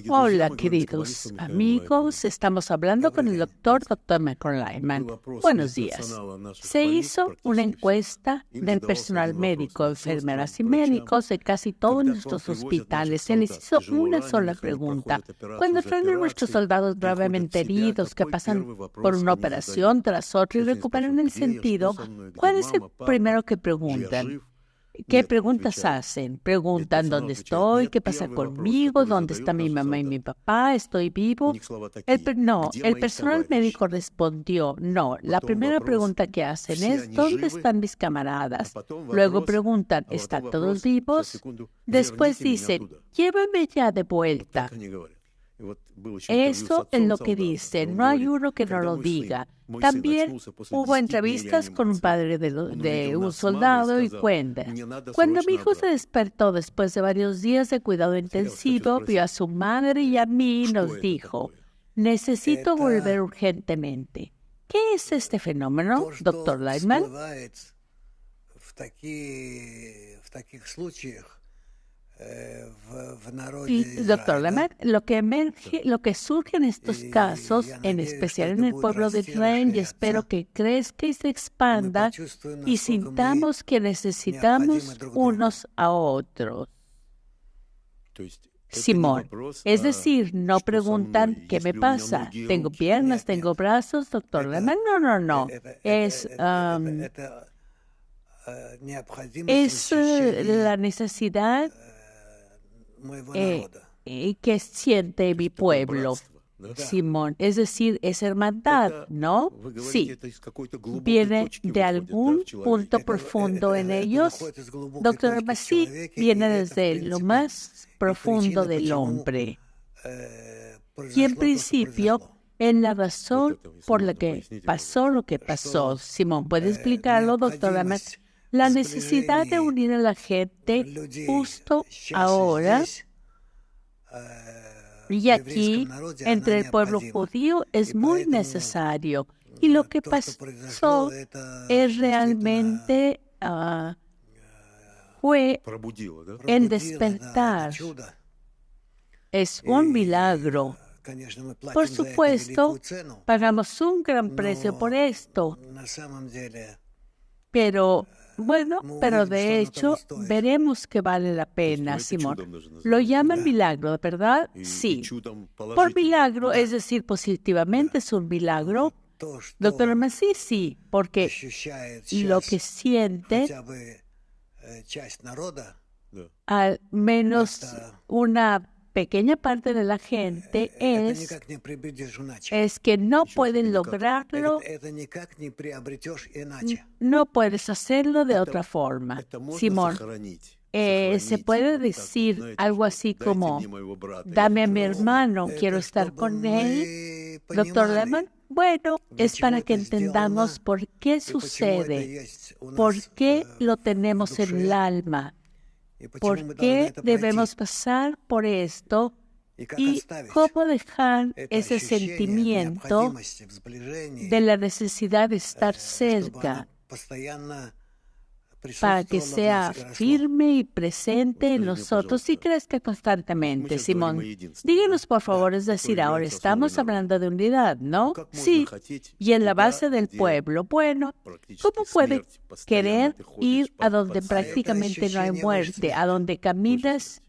Hola, queridos amigos. Estamos hablando con el doctor Michael Lyman. Buenos días. Se hizo una encuesta del personal médico, enfermeras y médicos de casi todos nuestros hospitales. Se les hizo una sola pregunta. Cuando traen a nuestros soldados gravemente heridos que pasan por una operación tras otra y recuperan el sentido, ¿cuál es el primero que preguntan? ¿Qué preguntas hacen? Preguntan dónde estoy, qué pasa conmigo, dónde está mi mamá y mi papá, estoy vivo. El personal médico respondió, no. La primera pregunta que hacen es, ¿dónde están mis camaradas? Luego preguntan, ¿están todos vivos? Después dicen, llévame ya de vuelta. Eso es lo que dicen, no hay uno que no lo diga. También hubo entrevistas con un padre de un soldado y cuenta. Cuando mi hijo se despertó después de varios días de cuidado intensivo, vio a su madre y a mí y nos dijo, necesito volver urgentemente. ¿Qué es este fenómeno, doctor Lyman? Doctor Lyman, lo que surge en estos casos, en especial en el pueblo de Israel, y espero que crezca y se expanda y sintamos que necesitamos unos a otros. Simón, es decir, no preguntan ¿qué me pasa? ¿Tengo piernas? ¿Tengo brazos? Doctor Lyman, no. Es la necesidad que siente mi pueblo, Simón. Es decir, es hermandad, ¿no? Sí. ¿Viene de algún punto profundo en ellos? Doctor Masí, viene desde lo más profundo del hombre. Y en principio, es la razón por la que pasó lo que pasó. Simón, ¿puede explicarlo, doctor Masí? La necesidad de unir a la gente justo ahora y aquí, entre el pueblo judío, es muy necesario. Y lo que pasó es realmente fue el despertar. Es un milagro. Por supuesto, pagamos un gran precio por esto. Pero de hecho, veremos que vale la pena, Simón. Lo llaman milagro, ¿verdad? Sí. Por milagro, es decir, positivamente es un milagro. Doctor Masí, sí, porque lo que siente, al menos una pequeña parte de la gente es que no pueden lograrlo, no puedes hacerlo de otra forma. Simón, se puede decir algo así como, dame a mi hermano, quiero estar con él. Doctor Lyman, bueno, es para que entendamos por qué sucede, por qué lo tenemos en el alma. ¿Por qué debemos pasar por esto? Y cómo dejar ese sentimiento de la necesidad de estar cerca para que sea firme y presente en nosotros y crezca constantemente. Simón, díganos por favor, es decir, ahora estamos hablando de unidad, ¿no? Sí, y en la base del pueblo. Bueno, ¿cómo puede querer ir a donde prácticamente no hay muerte, a donde caminas?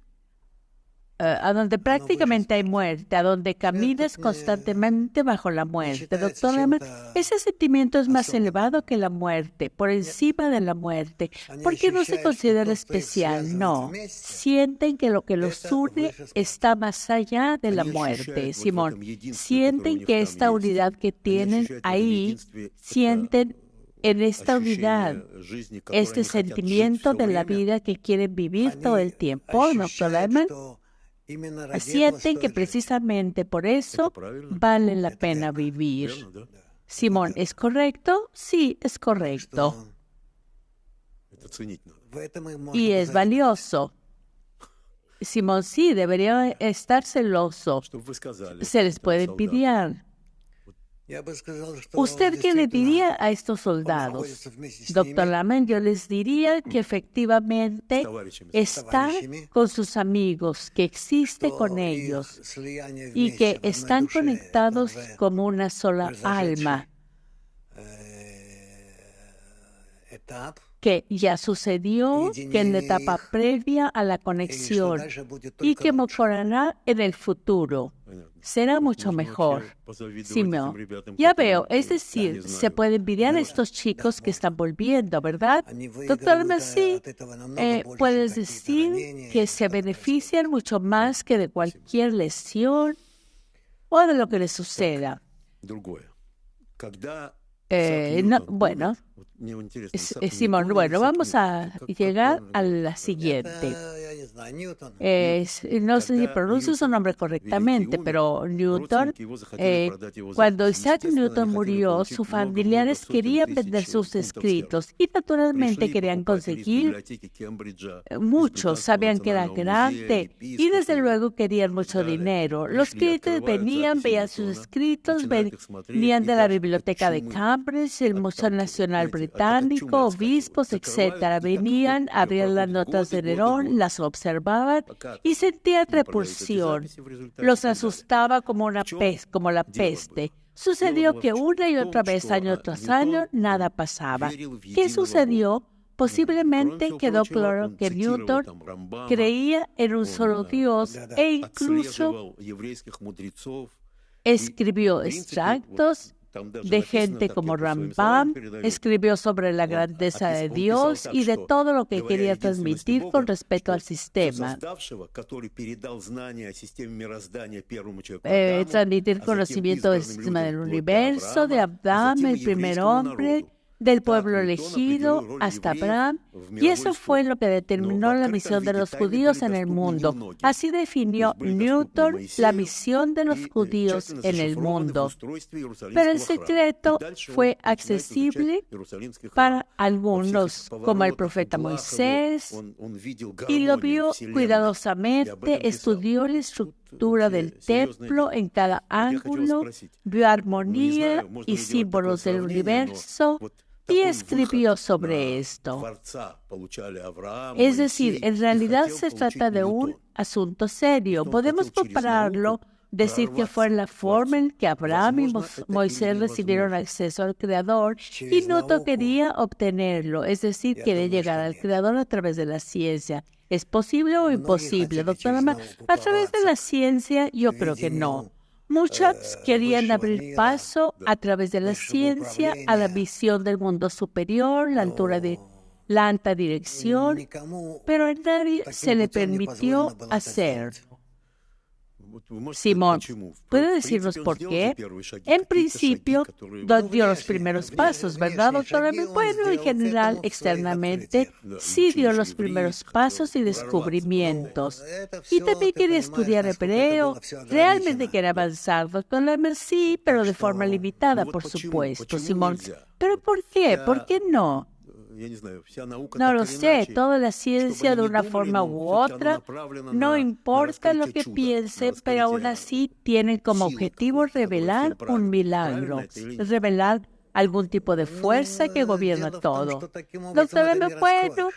A donde prácticamente hay muerte, a donde caminas constantemente bajo la muerte. Doctor Lyman, ese sentimiento es más elevado que la muerte, por encima de la muerte. ¿Por qué no se considera especial? No. Sienten que lo que los une está más allá de la muerte, Simón. Sienten que esta unidad que tienen ahí, sienten en esta unidad este sentimiento de la vida que quieren vivir todo el tiempo, doctor Lyman. Sienten que precisamente por eso vale la pena vivir. Simón, ¿es correcto? Sí, es correcto. Y es valioso. Simón, sí, debería estar celoso. Se les puede envidiar. ¿Usted qué le diría a estos soldados? Doctor Laman, yo les diría que efectivamente está con sus amigos, que existe con ellos y que están conectados como una sola alma, que ya sucedió, que en la etapa previa a la conexión y que mejorará en el futuro. Será mucho mejor. Simón, ya veo, es decir, se puede envidiar a estos chicos que están volviendo, ¿verdad? Doctor Messi, puedes decir que se benefician mucho más que de cualquier lesión o de lo que les suceda. Bueno, Simón, bueno, vamos a llegar a la siguiente. No sé si pronuncio su nombre correctamente, pero Newton, cuando Isaac Newton murió, sus familiares querían vender sus escritos y naturalmente querían conseguir muchos, sabían que era grande y desde luego querían mucho dinero. Los clientes venían, veían sus escritos, venían de la biblioteca de Cambridge, el Museo Nacional Británico, obispos, etcétera. Venían, abrían las notas de Nerón, las observaban y sentían repulsión. Los asustaba como la peste. Sucedió que una y otra vez, año tras año, nada pasaba. ¿Qué sucedió? Posiblemente quedó claro que Newton creía en un solo Dios e incluso escribió extractos de gente como Rambam, escribió sobre la grandeza de Dios y de todo lo que quería transmitir con respecto al sistema. Transmitir conocimiento del sistema del universo, de Adán, el primer hombre, del pueblo elegido hasta Abraham, y eso fue lo que determinó la misión de los judíos en el mundo. Así definió Newton la misión de los judíos en el mundo. Pero el secreto fue accesible para algunos, como el profeta Moisés, y lo vio cuidadosamente, estudió la estructura del templo en cada ángulo, vio armonía y símbolos del universo, y escribió sobre esto. Es decir, en realidad se trata de un asunto serio. Podemos compararlo, decir que fue la forma en que Abraham y Moisés recibieron acceso al Creador y Newton quería obtenerlo, es decir, quería llegar al Creador a través de la ciencia. ¿Es posible o imposible, doctora? A través de la ciencia, yo creo que no. Muchos querían abrir paso a través de la ciencia a la visión del mundo superior, la alta dirección, pero a nadie se le permitió hacer. Simón, ¿puede decirnos por qué? En principio, dio los primeros pasos, ¿verdad, doctora? Bueno, en general, externamente, sí dio los primeros pasos y descubrimientos. Y también quería estudiar hebreo. Realmente quería avanzar, doctora, sí, pero de forma limitada, por supuesto, Simón. ¿Pero por qué? ¿Por qué no? No lo sé, toda la ciencia de una forma u otra, no importa lo que piense, pero aún así tienen como objetivo revelar un milagro, revelar algún tipo de fuerza que gobierna todo. Doctor, bueno,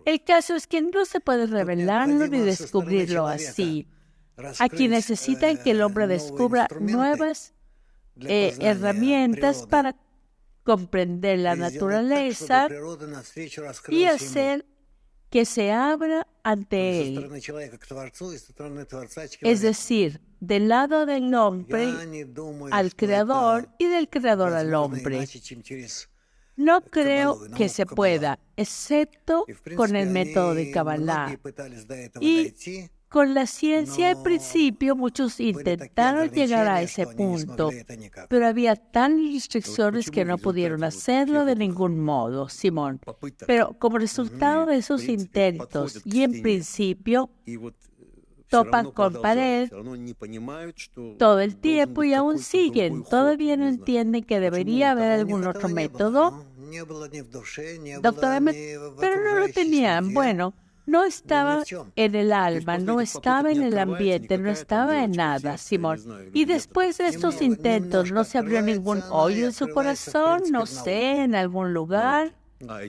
el caso es que no se puede revelarlo ni descubrirlo así. Aquí necesitan que el hombre descubra nuevas herramientas para comprender la naturaleza y hacer que se abra ante él. Es decir, del lado del hombre al Creador y del Creador al hombre. No creo que se pueda, excepto con el método de Kabbalah. Y con la ciencia, al principio, muchos intentaron llegar a ese punto, pero había tantas restricciones que no pudieron hacerlo de ningún modo, Simón. Pero como resultado de esos intentos, y en principio, topan con pared todo el tiempo y aún siguen. Todavía no entienden que debería haber algún otro método. Doctora, pero no lo tenían. Bueno, No estaba en el alma, no estaba en el ambiente, no estaba en nada, Simón. Y después de estos intentos, ¿no se abrió ningún hoyo en su corazón? No sé, en algún lugar.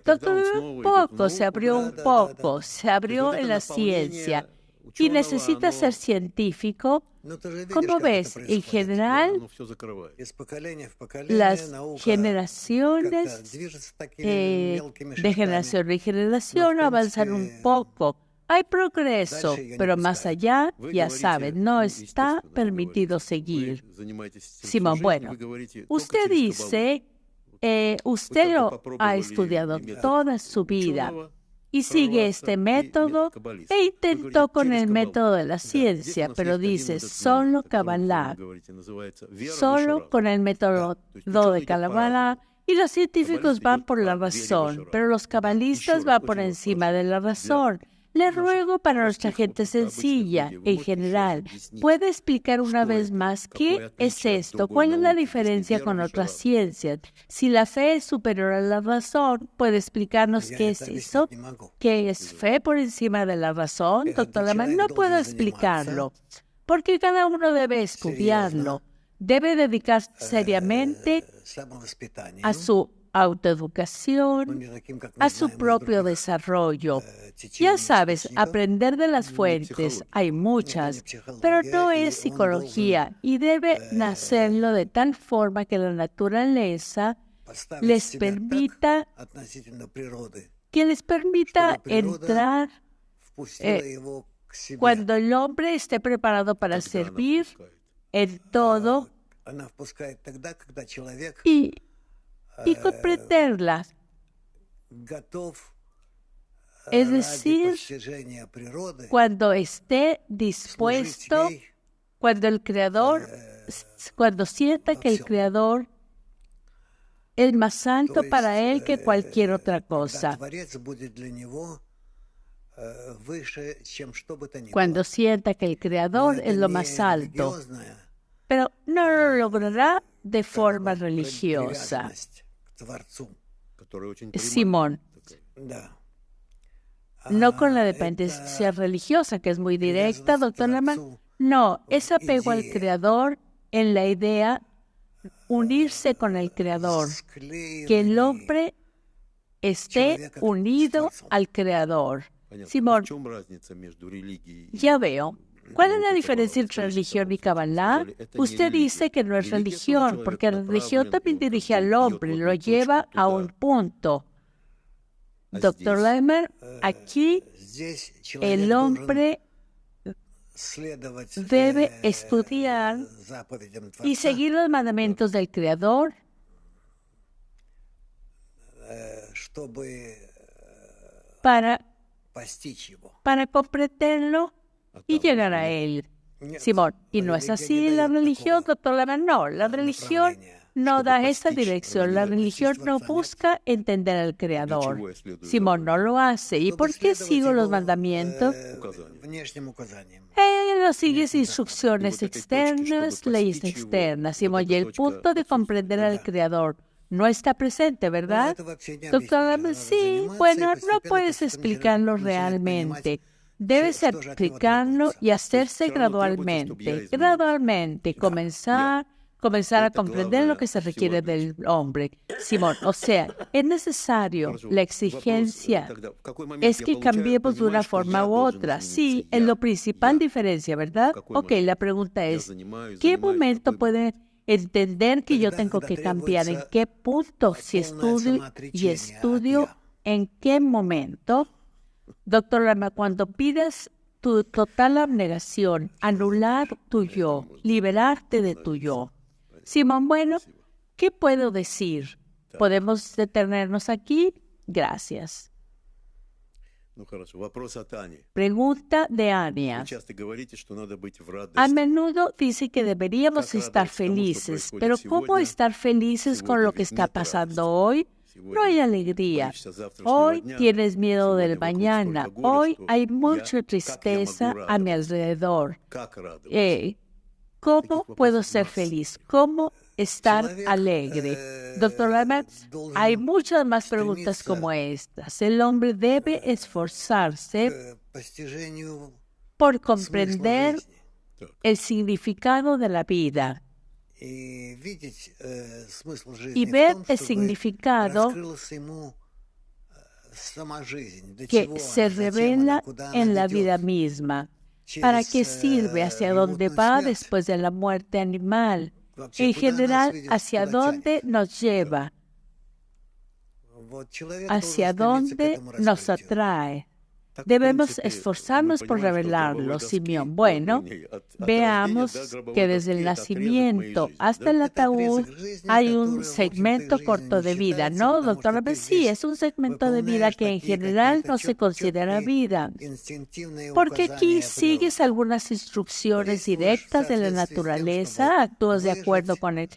Doctor, un poco, se abrió un poco, se abrió en la ciencia. Y necesita ser científico. ¿Cómo ves? En general, las generaciones de generación en generación avanzan un poco. Hay progreso, pero más allá, ya saben, no está permitido seguir. Simón, bueno, usted dice, usted lo ha estudiado toda su vida y sigue este método e intentó con el método de la ciencia, pero dice solo Kabbalah, solo con el método de Kabbalah, y los científicos van por la razón, pero los cabalistas van por encima de la razón. Le ruego para nuestra gente sencilla, en general, ¿puede explicar una vez más qué es esto? ¿Cuál es la diferencia con otras ciencias? Si la fe es superior a la razón, ¿puede explicarnos qué es eso? ¿Qué es fe por encima de la razón? Doctor Lehmann, no puedo explicarlo, porque cada uno debe estudiarlo. Debe dedicarse seriamente a su autoeducación, a su propio desarrollo. Ya sabes, aprender de las fuentes, hay muchas, pero no es psicología y debe nacerlo de tal forma que la naturaleza les permita entrar cuando el hombre esté preparado para servir en todo y comprenderlas. Es decir, cuando esté dispuesto, cuando sienta que el Creador es más alto para él que cualquier otra cosa. Cuando sienta que el Creador es lo más alto, pero no lo logrará de forma religiosa. Simón, no con la dependencia religiosa, que es muy directa, doctor Lehmann. No, es apego al Creador en la idea, unirse con el Creador, que el hombre esté unido al Creador. Simón, ya veo. ¿Cuál es la diferencia entre religión y Kabbalah? Usted dice que no es religión, porque la religión también dirige al hombre, lo lleva a un punto. Doctor Lehmann, aquí el hombre debe estudiar y seguir los mandamientos del Creador para comprenderlo y llegar a él. Simón, y no es así la religión, doctor Lehmann. No, la religión no da esa dirección. La religión no busca entender al Creador. Simón no lo hace. ¿Y por qué sigo los mandamientos? No sigues instrucciones externas, leyes externas. Simón, y el punto de comprender al Creador no está presente, ¿verdad? Doctor Lehmann, sí, bueno, no puedes explicarlo realmente. Debes explicarlo y hacerse gradualmente, comenzar a comprender lo que se requiere del hombre. Simón, o sea, es necesario, la exigencia es que cambiemos de una forma u otra. Sí, es lo principal diferencia, ¿verdad? Ok, la pregunta es, ¿qué momento puede entender que yo tengo que cambiar? ¿En qué punto? Si estudio, ¿en qué momento? Doctor Lehmann, cuando pides tu total abnegación, anular tu yo, liberarte de tu yo. Simón, bueno, ¿qué puedo decir? ¿Podemos detenernos aquí? Gracias. Pregunta de Ania. A menudo dice que deberíamos estar felices, pero ¿cómo estar felices con lo que está pasando hoy? No hay alegría. Hoy tienes miedo del mañana. Hoy hay mucha tristeza a mi alrededor. ¿Cómo puedo ser feliz? ¿Cómo estar alegre. Doctor Lehmann, hay muchas más preguntas como estas. El hombre debe esforzarse por comprender el significado de la vida y ver el significado que se revela en la vida misma. ¿Para qué sirve? ¿Hacia dónde va después de la muerte animal? En general, ¿hacia dónde nos lleva? ¿Hacia dónde nos atrae? Debemos esforzarnos por revelarlo, Simeón. Bueno, veamos que desde el nacimiento hasta el ataúd hay un segmento corto de vida, ¿no, doctora? Pues sí, es un segmento de vida que en general no se considera vida, porque aquí sigues algunas instrucciones directas de la naturaleza, actúas de acuerdo con el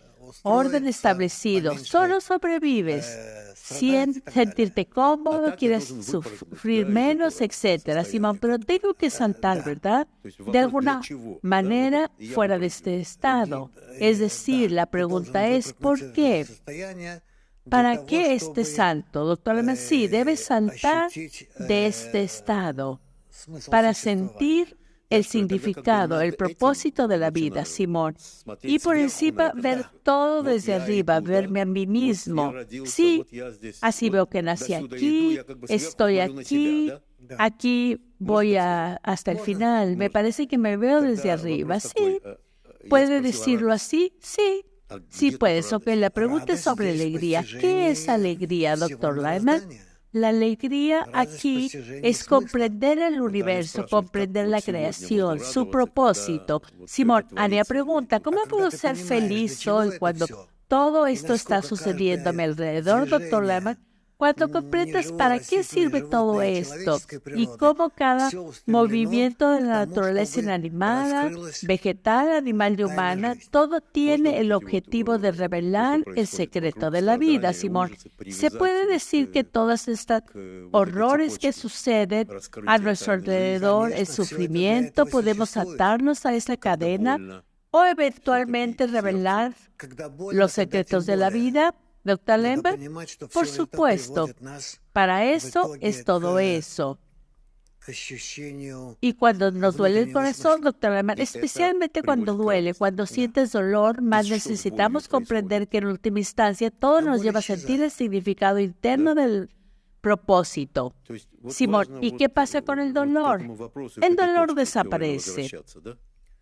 orden establecido, solo sobrevives. Sentirte cómodo, quieres sufrir menos, etcétera, Simón, pero tengo que saltar, ¿verdad? De alguna manera fuera de este estado. Es decir, la pregunta es, ¿por qué? ¿Para qué este salto? Doctor Lehmann, sí, debes saltar de este estado para sentir el significado, el propósito de la vida, Simón. Y por encima ver todo desde arriba, verme a mí mismo. Sí, así veo que nací aquí, estoy aquí, aquí voy hasta el final. Me parece que me veo desde arriba, sí. ¿Puede decirlo así? Sí. Sí, pues, ok, la pregunta es sobre alegría. ¿Qué es alegría, doctor Lehmann? La alegría aquí es comprender el universo, comprender la creación, su propósito. Simón, Ania pregunta, ¿cómo puedo ser feliz hoy cuando todo esto está sucediendo a mi alrededor, doctor Lehmann? Cuando comprendas para qué sirve todo esto y cómo cada movimiento de la naturaleza inanimada, vegetal, animal y humana, todo tiene el objetivo de revelar el secreto de la vida, Simón. Se puede decir que todos estos horrores que suceden a nuestro alrededor, el sufrimiento, podemos atarnos a esa cadena o eventualmente revelar los secretos de la vida. Doctor Lehmann, por supuesto, para eso es todo eso. Y cuando nos duele el corazón, doctor Lehmann, especialmente cuando duele, cuando sientes dolor, más necesitamos comprender que en última instancia todo nos lleva a sentir el significado interno del propósito. Simón, ¿y qué pasa con el dolor? El dolor desaparece.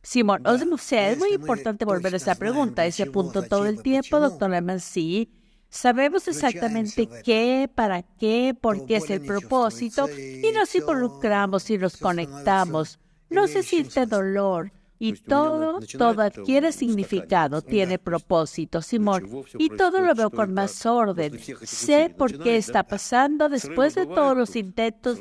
Simón, o sea, es muy importante volver a esa pregunta, a ese punto todo el tiempo, doctor Lehmann, sí. Sabemos exactamente qué, para qué, por qué es el propósito y nos involucramos y nos conectamos. No se siente dolor y todo adquiere significado, tiene propósito, Simón. Y todo lo veo con más orden. Sé por qué está pasando después de todos los intentos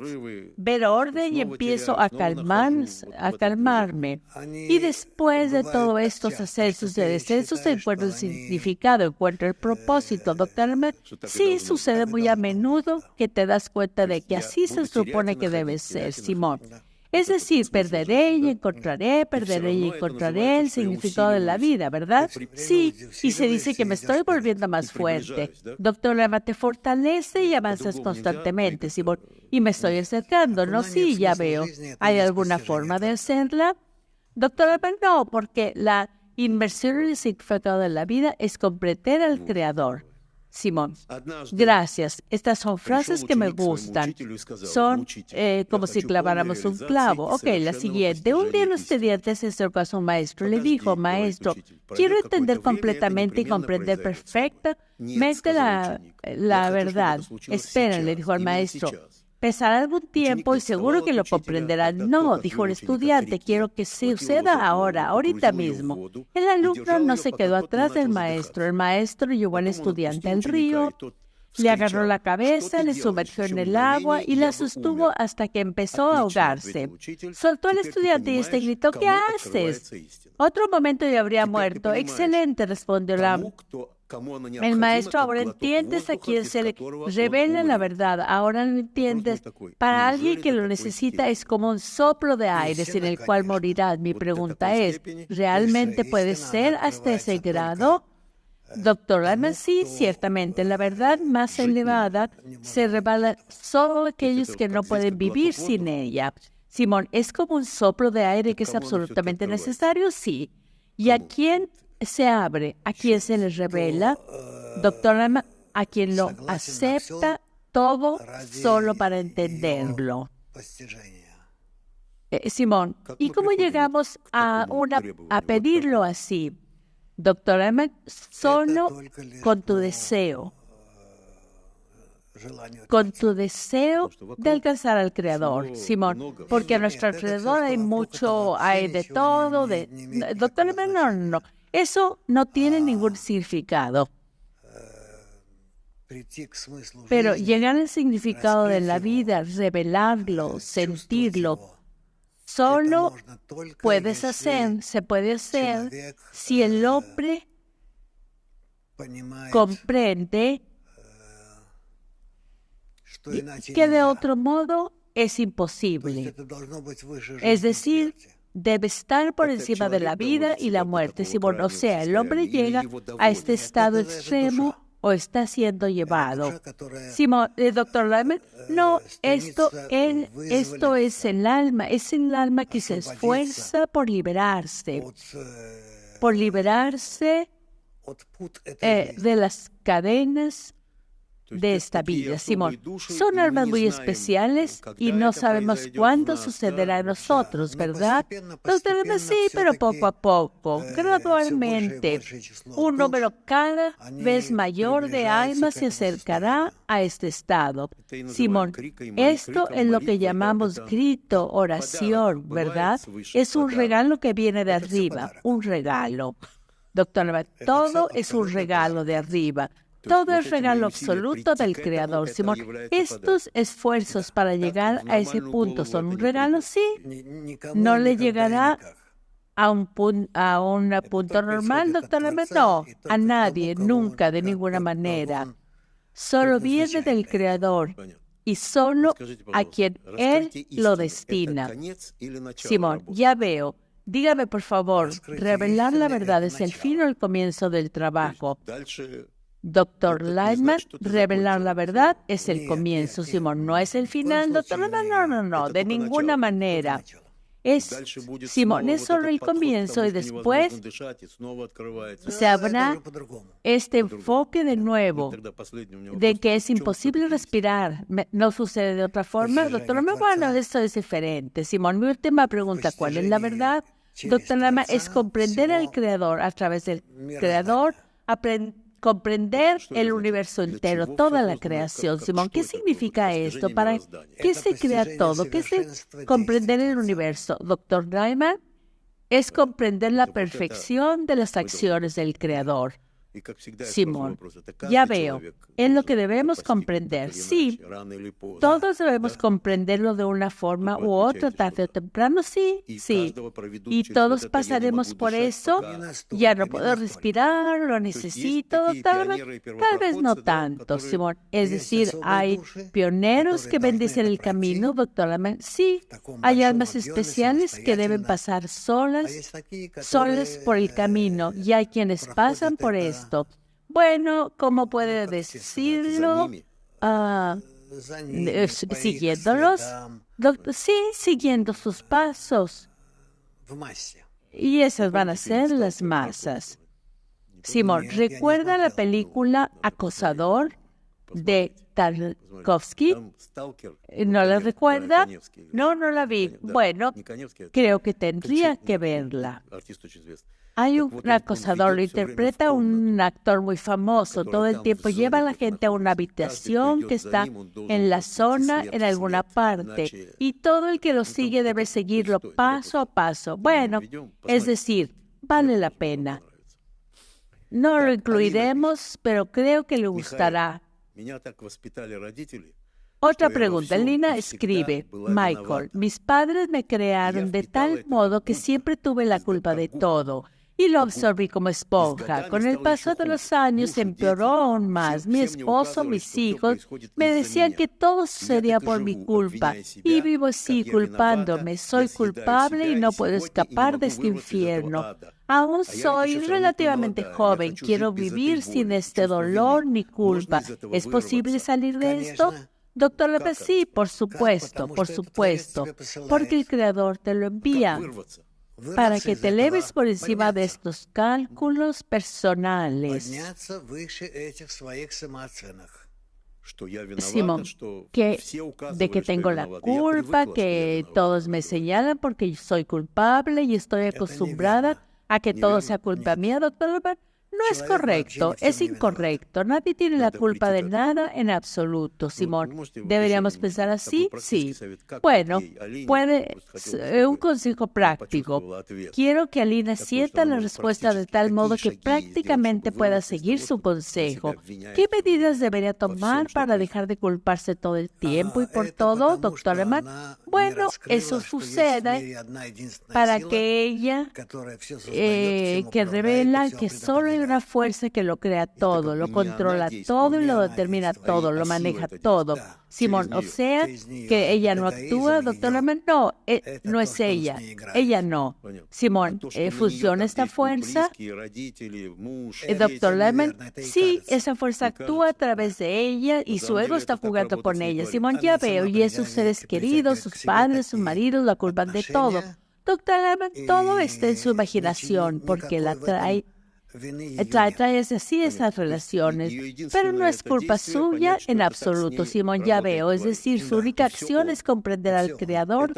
ver orden y empiezo a calmarme. Y después de todos estos ascensos y descensos encuentro el significado, encuentro el propósito, doctor Lehmann. Sí, sucede muy a menudo que te das cuenta de que así se supone que debe ser, Simón. Es decir, perderé y encontraré el significado de la vida, ¿verdad? Sí, y se dice que me estoy volviendo más fuerte. Doctor Lehmann, te fortalece y avanzas constantemente, Simón. Y me estoy acercando, ¿no? Sí, ya veo. ¿Hay alguna forma de hacerla? Doctor Lehmann, no, porque la inmersión en el significado de la vida es comprender al Creador. Simón, gracias. Estas son frases que me gustan. Son como si claváramos un clavo. Ok, la siguiente. Un día un estudiante se acercó a su maestro y le dijo, maestro, quiero entender completamente y comprender perfectamente la verdad. Espera, le dijo al maestro. Pasará algún tiempo y seguro que lo comprenderán. No, dijo el estudiante, quiero que suceda ahora, ahorita mismo. El alumno no se quedó atrás del maestro. El maestro llevó al estudiante al río, le agarró la cabeza, le sumergió en el agua y la sostuvo hasta que empezó a ahogarse. Soltó al estudiante y este gritó, ¿qué haces? Otro momento y habría muerto. Excelente, respondió el maestro. Ahora entiendes a quién se le revela la verdad. Ahora lo entiendes. Para alguien que lo necesita es como un soplo de aire sin el cual morirás. Mi pregunta es, ¿realmente puede ser hasta ese grado? Doctor Lyman, sí, ciertamente, la verdad más elevada se revela solo a aquellos que no pueden vivir sin ella. Simón, ¿es como un soplo de aire que es absolutamente necesario? Sí. ¿Y a quién se abre? ¿A quién se les revela? Doctor Lyman, a quien lo acepta todo solo para entenderlo. Simón, ¿y cómo llegamos a pedirlo así? Doctor Lyman, solo con tu deseo de alcanzar al Creador, Simón, porque a nuestro alrededor hay de todo. Doctor Lyman, no, eso no tiene ningún significado. Pero llegar al significado de la vida, revelarlo, sentirlo, solo se puede hacer si el hombre comprende que de otro modo es imposible. Es decir, debe estar por encima de la vida y la muerte. O sea, el hombre llega a este estado extremo o está siendo llevado. Simón, doctor Lyman, no, esto es el alma que se esfuerza por liberarse de las cadenas de esta vida. Simón, son almas muy especiales y no sabemos cuándo sucederá a nosotros, ¿verdad? Los tenemos sí, pero poco a poco, gradualmente. Un número cada vez mayor de almas se acercará a este estado. Simón, esto es lo que llamamos grito, oración, ¿verdad? Es un regalo que viene de arriba, un regalo. Doctor, todo es un regalo de arriba. Todo es regalo absoluto del Creador, Simón. Estos esfuerzos para llegar a ese punto son un regalo, sí. No le llegará a un punto normal, doctor. No, a nadie, nunca, de ninguna manera. Solo viene del Creador y solo a quien Él lo destina. Simón, ya veo. Dígame, por favor, ¿revelar la verdad es el fin o el comienzo del trabajo? Doctor Lyman, revelar la verdad es el comienzo, Simón, no es el final, doctor. No, de ninguna manera. Simón, es solo el comienzo y después se habrá este enfoque de nuevo de que es imposible respirar. No sucede de otra forma, doctor. Bueno, esto es diferente. Simón, mi última pregunta, ¿cuál es la verdad? Doctor Lyman, es comprender al Creador a través del Creador, comprender el universo entero, toda la creación. Simón, ¿qué significa esto? ¿Para qué se crea todo? ¿Qué es comprender el universo? Doctor Lyman, es comprender la perfección de las acciones del Creador. Simón, ya veo, es lo que debemos comprender. Sí, todos debemos comprenderlo de una forma u otra, tarde o temprano, sí. Y todos pasaremos por eso. Ya no puedo respirar, lo necesito, tal vez no tanto, Simón. Es decir, hay pioneros que bendicen el camino, doctor. Sí, hay almas especiales que deben pasar solas por el camino, y hay quienes pasan por eso. Bueno, ¿cómo puede decirlo? Siguiéndolos. Sí, siguiendo sus pasos. Y esas van a ser las masas. Simón, ¿recuerda la película Acosador de Tarkovsky? ¿No la recuerda? No la vi. Bueno, creo que tendría que verla. Hay un acosador, lo interpreta un actor muy famoso. Todo el tiempo lleva a la gente a una habitación que está en la zona, en alguna parte. Y todo el que lo sigue debe seguirlo paso a paso. Bueno, es decir, vale la pena. No lo incluiremos, pero creo que le gustará. Otra pregunta. Lina escribe, Michael, mis padres me crearon de tal modo que siempre tuve la culpa de todo. y lo absorbí como esponja. Con el paso de los años empeoró aún más. Mi esposo, mis hijos me decían que todo sucedía por mi culpa y vivo así culpándome. Soy culpable y no puedo escapar de este infierno. Aún soy relativamente joven. Quiero vivir sin este dolor ni culpa. ¿Es posible salir de esto? Doctor López, sí, por supuesto, porque el Creador te lo envía para que te eleves por encima de estos cálculos personales. Simón, de que tengo la culpa, que todos me señalan porque soy culpable y estoy acostumbrada a que todo sea culpa mía, doctor López. No es correcto, es incorrecto. Nadie tiene la culpa de nada en absoluto, Simón. ¿Deberíamos pensar así? Sí. Bueno, un consejo práctico. Quiero que Alina sienta la respuesta de tal modo que prácticamente pueda seguir su consejo. ¿Qué medidas debería tomar para dejar de culparse todo el tiempo y por todo, doctor Alemán? Bueno, eso sucede para que ella, que revela que solo hay una fuerza que lo crea todo, lo controla todo y lo determina todo, lo maneja todo. Simón, o sea, que ella no actúa, doctor Lehmann, no, no es ella no. Simón, ¿funciona esta fuerza? Doctor Lehmann, sí, esa fuerza actúa a través de ella y su ego está jugando con ella. Simón, ya veo, y sus seres queridos, sus padres, sus maridos, la culpan de todo. Doctor Lehmann, todo está en su imaginación porque la trae así esas relaciones, pero no es culpa suya en absoluto, Simón, ya veo. Es decir, su única acción es comprender al Creador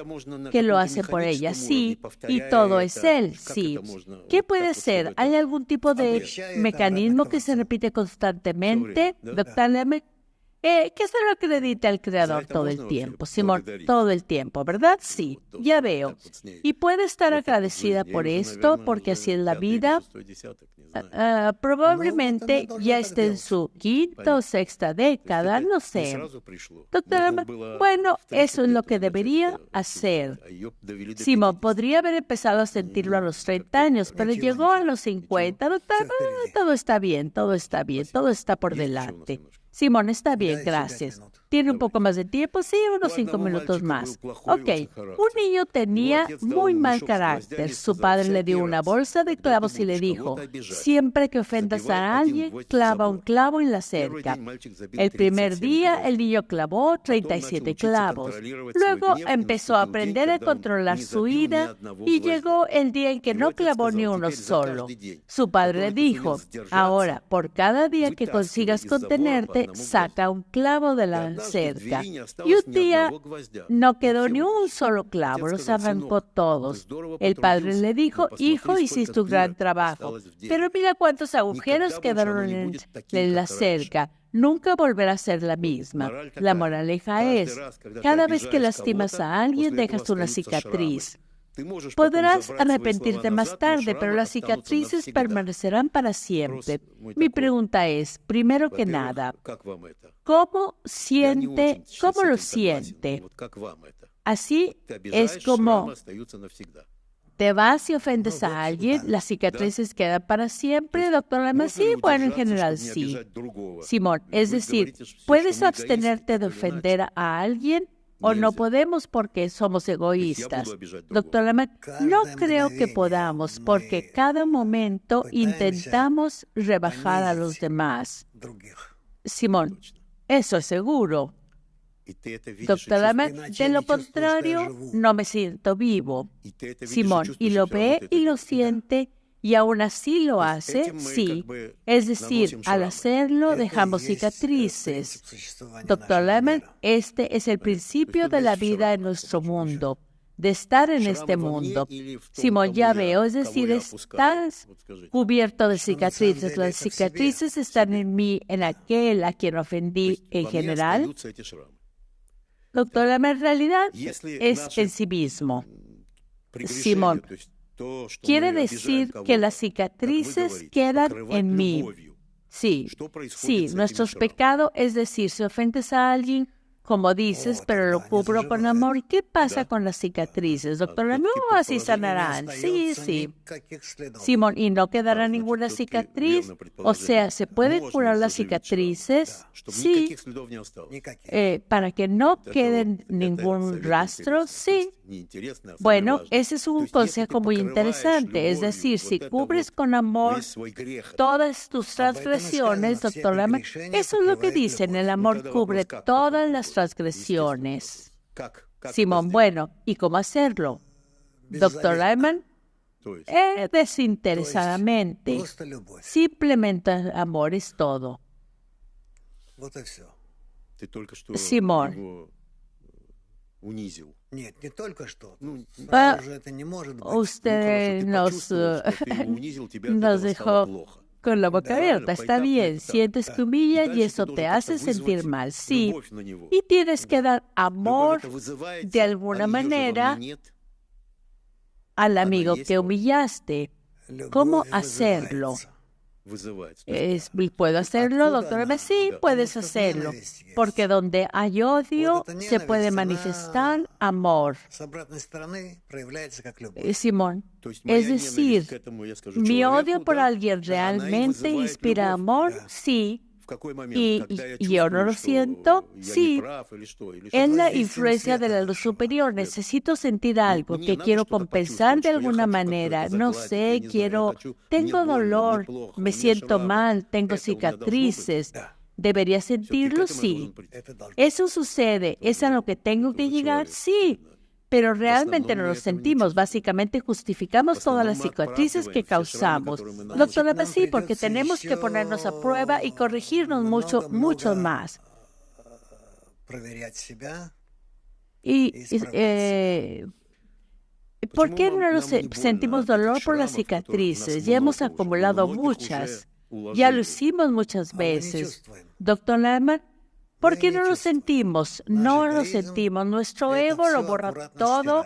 que lo hace por ella, sí, y todo es Él, sí. ¿Qué puede hacer? ¿Hay algún tipo de mecanismo que se repite constantemente, doctor Lehmann? Que se lo acredite al Creador todo el tiempo, Simón, todo el tiempo, ¿verdad? Sí, ya veo. Y puede estar agradecida por esto, porque así es la vida. Probablemente ya esté en su quinta o sexta década, no sé. Doctora, bueno, eso es lo que debería hacer. Simón podría haber empezado a sentirlo a los 30 años, pero llegó a los 50. Doctora, todo está bien, todo está por delante. Simón, está bien, gracias. ¿Tiene un poco más de tiempo? Sí, unos 5 minutos más. Ok, un niño tenía muy mal carácter. Su padre le dio una bolsa de clavos y le dijo, siempre que ofendas a alguien, clava un clavo en la cerca. El primer día, el niño clavó 37 clavos. Luego empezó a aprender a controlar su ira y llegó el día en que no clavó ni uno solo. Su padre le dijo, ahora, por cada día que consigas contenerte, saca un clavo de la cerca. Y un día no quedó ni un solo clavo, los arrancó todos. El padre le dijo, hijo, hiciste un gran trabajo, pero mira cuántos agujeros quedaron en la cerca. Nunca volverá a ser la misma. La moraleja es, cada vez que lastimas a alguien, dejas una cicatriz. Podrás arrepentirte más tarde, pero las cicatrices permanecerán para siempre. Mi pregunta es, primero que nada, ¿cómo lo siente? Así es como te vas y ofendes a alguien, las cicatrices quedan para siempre, doctor Lehmann. Sí, bueno, en general sí. Simón, es decir, ¿puedes abstenerte de ofender a alguien? ¿O no podemos porque somos egoístas? Doctor Lehmann, no creo que podamos porque cada momento intentamos rebajar a los demás. Simón, eso es seguro. Doctor Lehmann, de lo contrario, no me siento vivo. Simón, y lo ve y lo siente, y aún así lo hace, sí. Es decir, al hacerlo dejamos cicatrices. Doctor Lehmann, este es el principio de la vida en nuestro mundo, de estar en este mundo. Simón, ya veo, es decir, estás cubierto de cicatrices. Las cicatrices están en mí, en aquel a quien ofendí en general. Doctor Lehmann, en realidad es en sí mismo. Simón, quiere decir que las cicatrices quedan en mí. Sí, nuestros pecados, es decir, si ofendes a alguien, como dices, pero lo cubro con amor. ¿Y qué pasa con las cicatrices, doctora? No, así sanarán. Sí, sí. Simón, ¿y no quedará ninguna cicatriz? O sea, ¿se pueden curar las cicatrices? Sí. Para que no quede ningún rastro, sí. Bueno, ese es un consejo muy interesante. Es decir, si cubres con amor todas tus transgresiones, doctor Lehmann, eso es lo que dicen, el amor cubre todas las transgresiones. Simón, bueno, ¿y cómo hacerlo? Doctor Lehmann, desinteresadamente. Simplemente amor es todo. Simón. Usted nos dejó con la boca abierta. Está bien, sientes que humillan y eso te hace sentir mal, sí. Y tienes que dar amor de alguna manera al amigo que humillaste. ¿Cómo hacerlo? ¿Puedo hacerlo, doctora? Sí, puedes hacerlo, porque donde hay odio se puede manifestar amor. Simón, es decir, ¿mi odio por alguien realmente inspira amor? Sí. ¿Y yo no lo siento? Sí. Es la influencia de la luz superior. Necesito sentir algo que quiero compensar de alguna manera. No sé, tengo dolor, me siento mal, tengo cicatrices. ¿Debería sentirlo? Sí. ¿Eso sucede? ¿Es a lo que tengo que llegar? Sí. Pero realmente no lo sentimos. Básicamente justificamos todas las cicatrices que causamos. Doctora, sí, porque tenemos que ponernos a prueba y corregirnos mucho más. ¿Por qué no sentimos dolor por las cicatrices? Ya hemos acumulado muchas. Ya lo hicimos muchas veces. Doctor Lehmann, ¿por qué no lo sentimos? No lo sentimos. Nuestro ego lo borra todo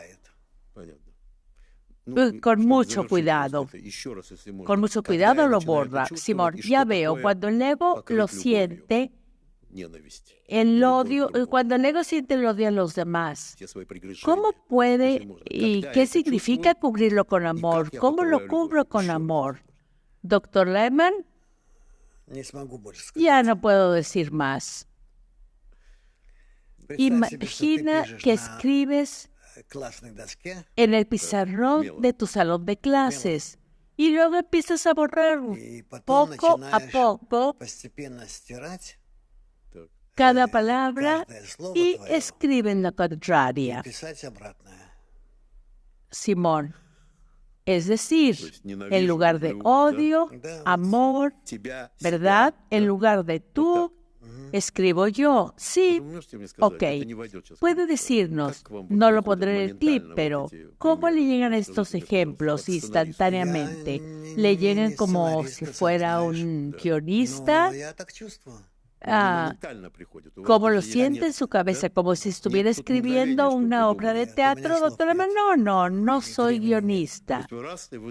con mucho cuidado. Con mucho cuidado lo borra. Simón, ya veo, cuando el ego lo siente, el odio, cuando el ego siente el odio a los demás, ¿cómo puede y qué significa cubrirlo con amor? ¿Cómo lo cubro con amor? Doctor Lehmann, ya no puedo decir más. Imagina que escribes en el pizarrón de tu salón de clases y luego empiezas a borrar poco a poco cada palabra y escriben la contraria. Simón, es decir, en lugar de odio, amor, ¿verdad? En lugar de tú, escribo yo. Sí, ok. Puede decirnos, no lo pondré en el clip, pero ¿cómo le llegan estos ejemplos instantáneamente? ¿Le llegan como si fuera un guionista? ¿Cómo lo siente en su cabeza? Como si estuviera escribiendo una obra de teatro, doctora. No soy guionista.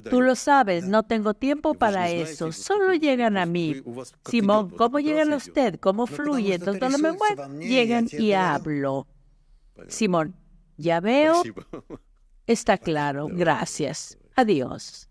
Tú lo sabes, no tengo tiempo para eso. Solo llegan a mí. Simón, ¿cómo llegan a usted? ¿Cómo fluye? Doctora, bueno, llegan y hablo. Simón, ya veo. Está claro. Gracias. Adiós.